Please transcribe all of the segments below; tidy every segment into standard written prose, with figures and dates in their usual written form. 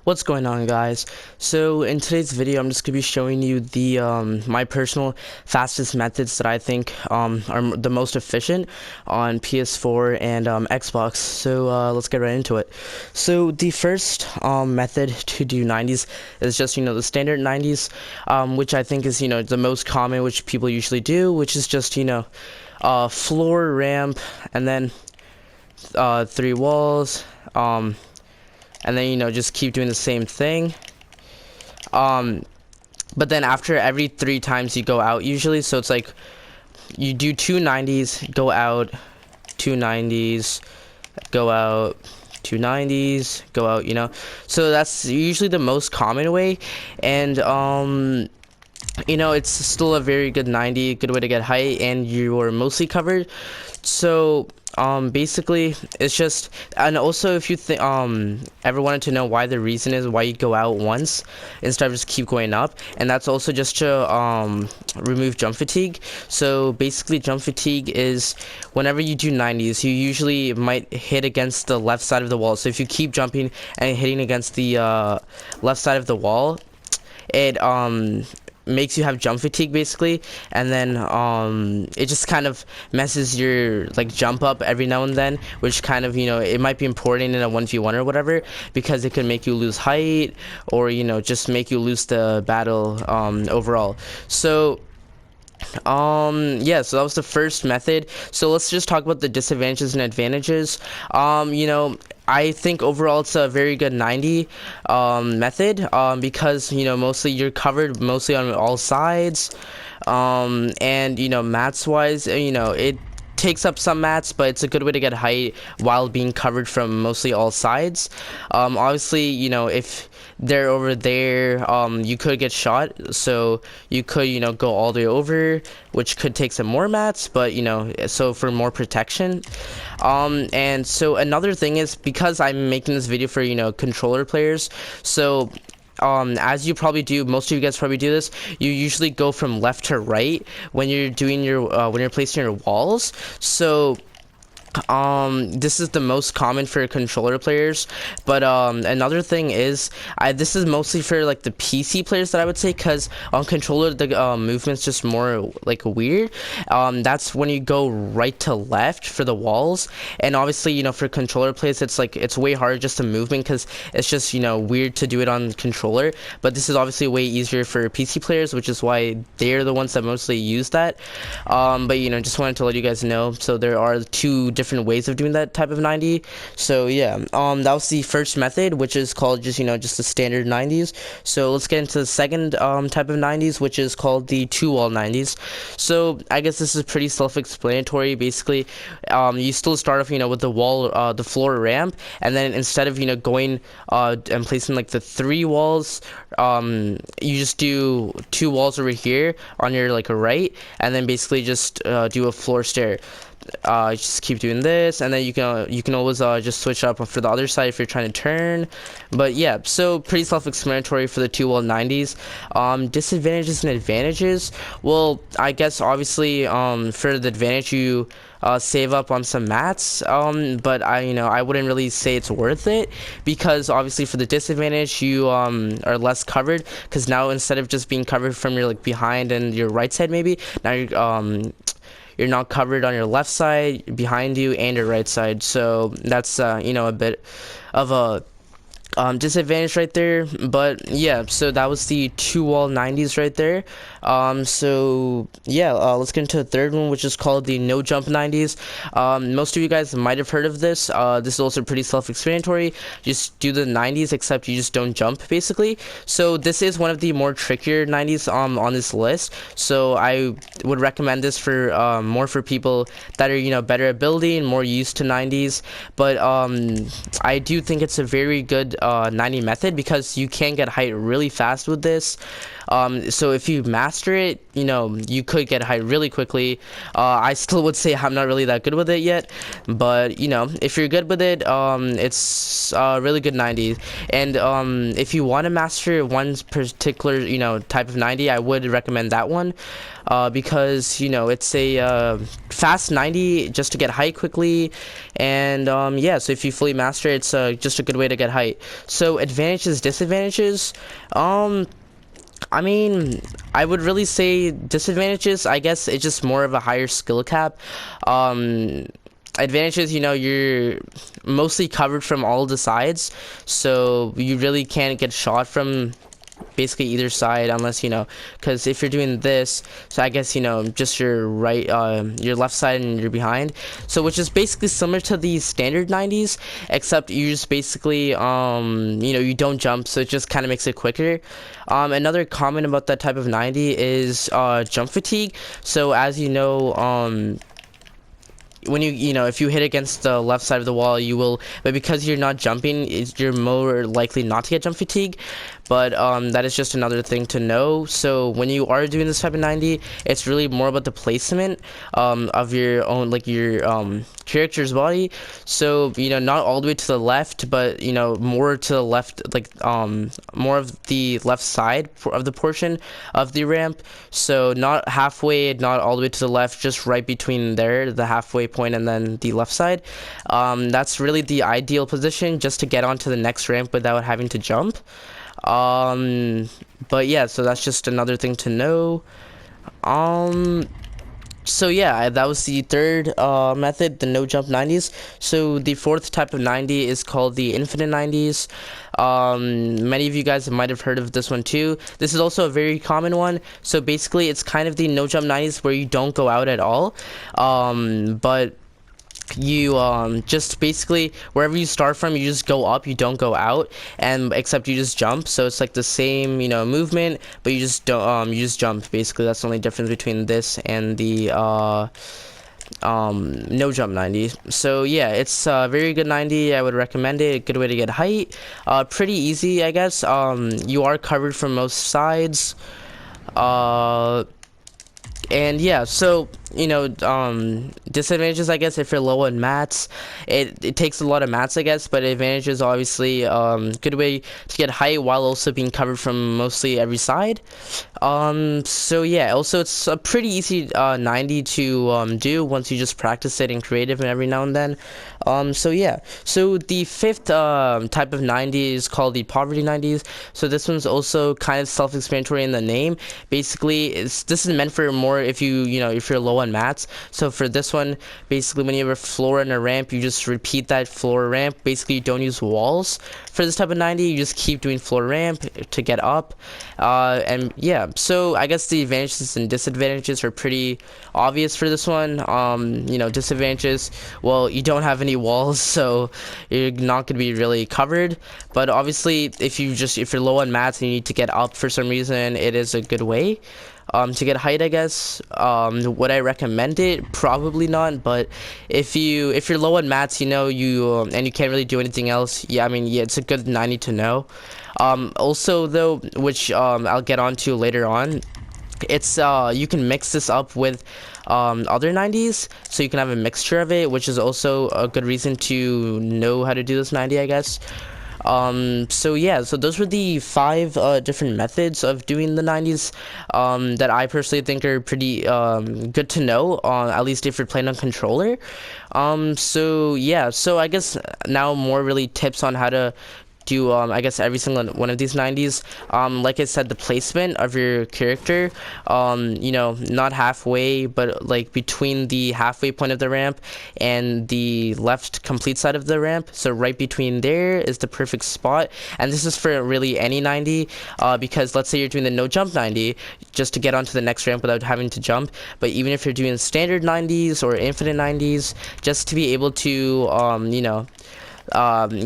What's going on, guys? So in today's video I'm just gonna be showing you the my personal fastest methods that I think are the most efficient on PS4 and Xbox. So let's get right into it. So the first method to do 90s is just the standard 90s, which I think is the most common, which people usually do, which is just floor, ramp, and then three walls, and then just keep doing the same thing. But then after every 3 times you go out usually, so it's like you do 290s, go out, 290s, go out, 290s, go out, so that's usually the most common way. And it's still a very good 90, good way to get height, and you are mostly covered. So basically it's just, and also if you ever wanted to know why the reason is why you go out once instead of just keep going up, and that's also just to remove jump fatigue. So basically jump fatigue is whenever you do 90s, you usually might hit against the left side of the wall. So if you keep jumping and hitting against the left side of the wall, it makes you have jump fatigue basically, and then it just kind of messes your jump up every now and then, which kind of it might be important in a 1v1 or whatever, because it could make you lose height, or just make you lose the battle overall. So yeah, so that was the first method. So let's just talk about the disadvantages and advantages. I think overall it's a very good 90 method, because mostly you're covered mostly on all sides, and mats wise, it takes up some mats, but it's a good way to get height while being covered from mostly all sides. Obviously, if they're over there, you could get shot, so you could go all the way over, which could take some more mats, but so for more protection. And so another thing is, because I'm making this video for controller players, so as you probably do, most of you guys probably do this, you usually go from left to right when you're doing your when you're placing your walls. So this is the most common for controller players. But another thing is, this is mostly for the PC players that I would say, because on controller the movement's just more weird. That's when you go right to left for the walls, and obviously for controller players it's way harder just to movement, because it's just weird to do it on controller. But this is obviously way easier for PC players, which is why they're the ones that mostly use that. But just wanted to let you guys know, so there are two different ways of doing that type of 90. So yeah, that was the first method, which is called just just the standard 90s. So let's get into the second type of 90s, which is called the two wall 90s. So I guess this is pretty self-explanatory. Basically, you still start off with the wall, the floor ramp, and then instead of going and placing the 3 walls, you just do 2 walls over here on your right, and then basically just do a floor stair. Just keep doing this, and then you can always just switch up for the other side if you're trying to turn. But yeah, so pretty self-explanatory for the 2 wall 90s. Disadvantages and advantages. Well, I guess obviously for the advantage, you save up on some mats, but I wouldn't really say it's worth it, because obviously for the disadvantage you are less covered, because now instead of just being covered from your behind and your right side, maybe now you're not covered on your left side, behind you, and your right side. So that's a bit of a disadvantage right there. But yeah, so that was the 2 wall 90s right there. So yeah, let's get into the third one, which is called the no jump 90s. Most of you guys might have heard of this. This is also pretty self-explanatory. Just do the 90s, except you just don't jump basically. So this is one of the more trickier 90s on this list, so I would recommend this for more for people that are better at building, more used to 90s. But I do think it's a very good 90 method, because you can get height really fast with this. So if you master it, you could get height really quickly. I still would say I'm not really that good with it yet, but if you're good with it, it's a really good 90. And if you want to master one particular type of 90, I would recommend that one, because it's a fast 90 just to get height quickly. And yeah, so if you fully master it, it's just a good way to get height. So advantages, disadvantages. I mean, I would really say disadvantages. I guess it's just more of a higher skill cap. Um, Advantages, you're mostly covered from all the sides, so you really can't get shot from basically either side unless because if you're doing this, so I guess just your right your left side and your behind, so which is basically similar to the standard 90s, except you just basically you don't jump, so it just kind of makes it quicker. Another comment about that type of 90 is jump fatigue. So as when if you hit against the left side of the wall, you will, but because you're not jumping, you're more likely not to get jump fatigue. But that is just another thing to know. So when you are doing this type of 90, it's really more about the placement of your own, like your character's body. So not all the way to the left, but more to the left, like more of the left side of the portion of the ramp. So not halfway, not all the way to the left, just right between there, the halfway point, and then the left side. That's really the ideal position, just to get onto the next ramp without having to jump. But yeah, so that's just another thing to know. So yeah, that was the third method, the no jump 90s. So the fourth type of 90 is called the infinite 90s. Many of you guys might have heard of this one too. This is also a very common one. So basically it's kind of the no jump 90s where you don't go out at all, but you just basically wherever you start from, you just go up, you don't go out, and except you just jump. So it's like the same movement, but you just don't you just jump. Basically that's the only difference between this and the no jump 90. So yeah, it's a very good 90. I would recommend it. A good way to get height. Pretty easy, I guess. You are covered from most sides. And yeah, so disadvantages, I guess, if you're low on mats, it takes a lot of mats, I guess, but advantages, obviously, good way to get height while also being covered from mostly every side. So yeah, also it's a pretty easy 90 to do once you just practice it in creative and every now and then. So yeah, so the fifth type of 90 is called the poverty 90s. So this one's also kind of self-explanatory in the name. Basically, this is meant for more if if you're low on mats. So for this one, basically when you have a floor and a ramp, you just repeat that floor ramp. Basically you don't use walls for this type of 90. You just keep doing floor ramp to get up. And yeah, so I guess the advantages and disadvantages are pretty obvious for this one. Disadvantages, well, you don't have any walls, so you're not going to be really covered. But obviously if you're low on mats and you need to get up for some reason, it is a good way to get height, I guess. Would I recommend it? Probably not. But if you're low on mats, and you can't really do anything else, yeah, I mean, yeah, it's a good 90 to know. Also though, which I'll get onto later on, it's you can mix this up with other 90s, so you can have a mixture of it, which is also a good reason to know how to do this 90, I guess. So yeah, so those were the 5 different methods of doing the 90s that I personally think are pretty good to know, at least if you're playing on controller. So yeah, so I guess now more really tips on how to do I guess every single one of these 90s. Like I said, the placement of your character, not halfway, but like between the halfway point of the ramp and the left complete side of the ramp. So right between there is the perfect spot. And this is for really any 90, because let's say you're doing the no jump 90 just to get onto the next ramp without having to jump. But even if you're doing standard 90s or infinite 90s, just to be able to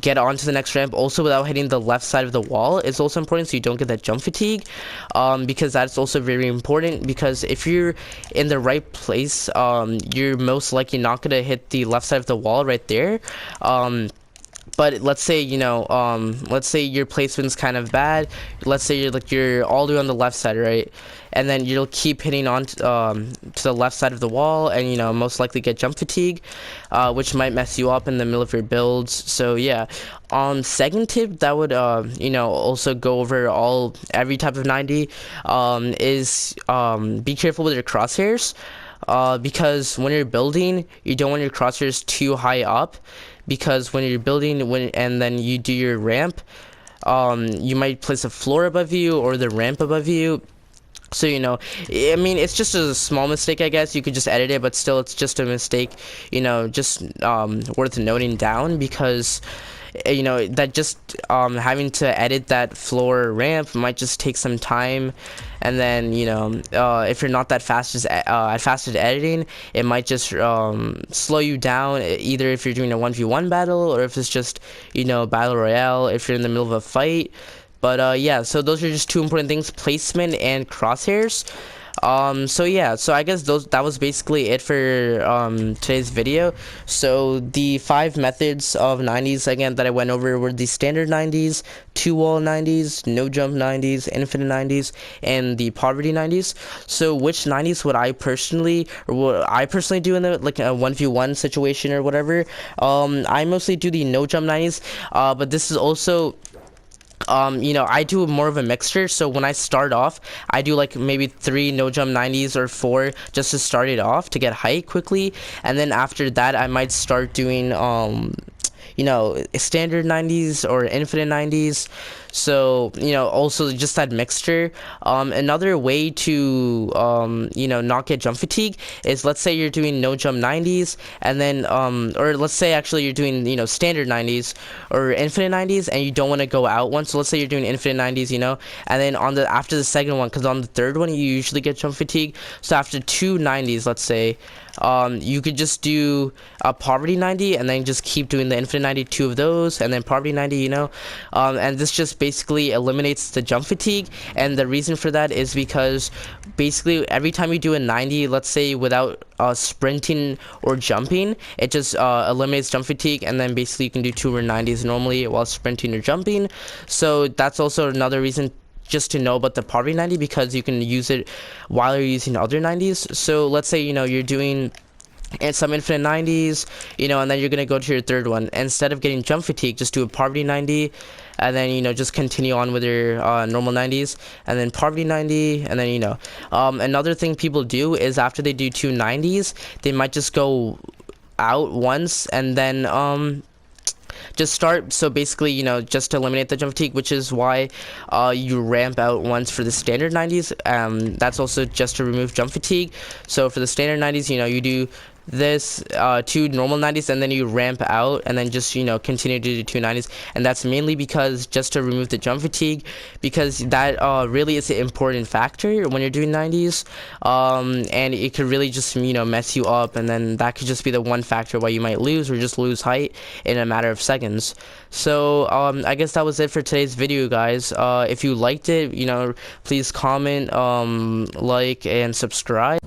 get onto the next ramp also without hitting the left side of the wall is also important, so you don't get that jump fatigue, because that's also very important, because if you're in the right place, you're most likely not going to hit the left side of the wall right there. But let's say let's say your placement's kind of bad. Let's say you're all the way on the left side, right? And then you'll keep hitting on to the left side of the wall, and most likely get jump fatigue, which might mess you up in the middle of your builds. So yeah, second tip that would also go over every type of 90 is be careful with your crosshairs, because when you're building, you don't want your crosshairs too high up, because when you're building and then you do your ramp, you might place a floor above you or the ramp above you. So, I mean, it's just a small mistake, I guess. You could just edit it, but still, it's just a mistake, just worth noting down, because, that just having to edit that floor ramp might just take some time. And then, if you're not that fast at editing, it might just slow you down, either if you're doing a 1v1 battle, or if it's just, battle royale, if you're in the middle of a fight. But yeah, so those are just two important things: placement and crosshairs. So yeah, so I guess that was basically it for today's video. So the 5 methods of 90s again that I went over were the standard 90s, 2-wall 90s, no jump 90s, infinite 90s, and the poverty 90s. So which 90s would I personally do in the like a 1v1 situation or whatever? I mostly do the no jump 90s, but this is also I do more of a mixture. So when I start off, I do like maybe 3 no jump 90s or 4 just to start it off to get height quickly, and then after that I might start doing standard 90s or infinite 90s. So also just that mixture. Another way to not get jump fatigue is, let's say you're doing no jump 90s, and then or let's say actually you're doing standard 90s or infinite 90s, and you don't want to go out one. So let's say you're doing infinite 90s, and then after the second one, because on the third one you usually get jump fatigue. So after 2 90s, let's say, you could just do a poverty 90 and then just keep doing the infinite 90, 2 of those, and then poverty 90, and this just basically eliminates the jump fatigue. And the reason for that is because basically every time you do a 90, let's say without sprinting or jumping, it just eliminates jump fatigue, and then basically you can do 2 or 90s normally while sprinting or jumping. So that's also another reason just to know about the poverty 90, because you can use it while you're using other 90s. So let's say you're doing some infinite 90s, and then you're gonna go to your third one. Instead of getting jump fatigue, just do a poverty 90, and then just continue on with your normal 90s, and then poverty 90, and then another thing people do is after they do 2 90s, they might just go out once and then just start. So basically, just to eliminate the jump fatigue, which is why you ramp out once for the standard 90s. That's also just to remove jump fatigue. So for the standard 90s, you do this 2 normal 90s, and then you ramp out, and then just continue to do 2 90s. And that's mainly because just to remove the jump fatigue, because that really is an important factor when you're doing 90s, and it could really just mess you up, and then that could just be the one factor why you might lose or just lose height in a matter of seconds. So I guess that was it for today's video, guys. If you liked it, please comment, like, and subscribe.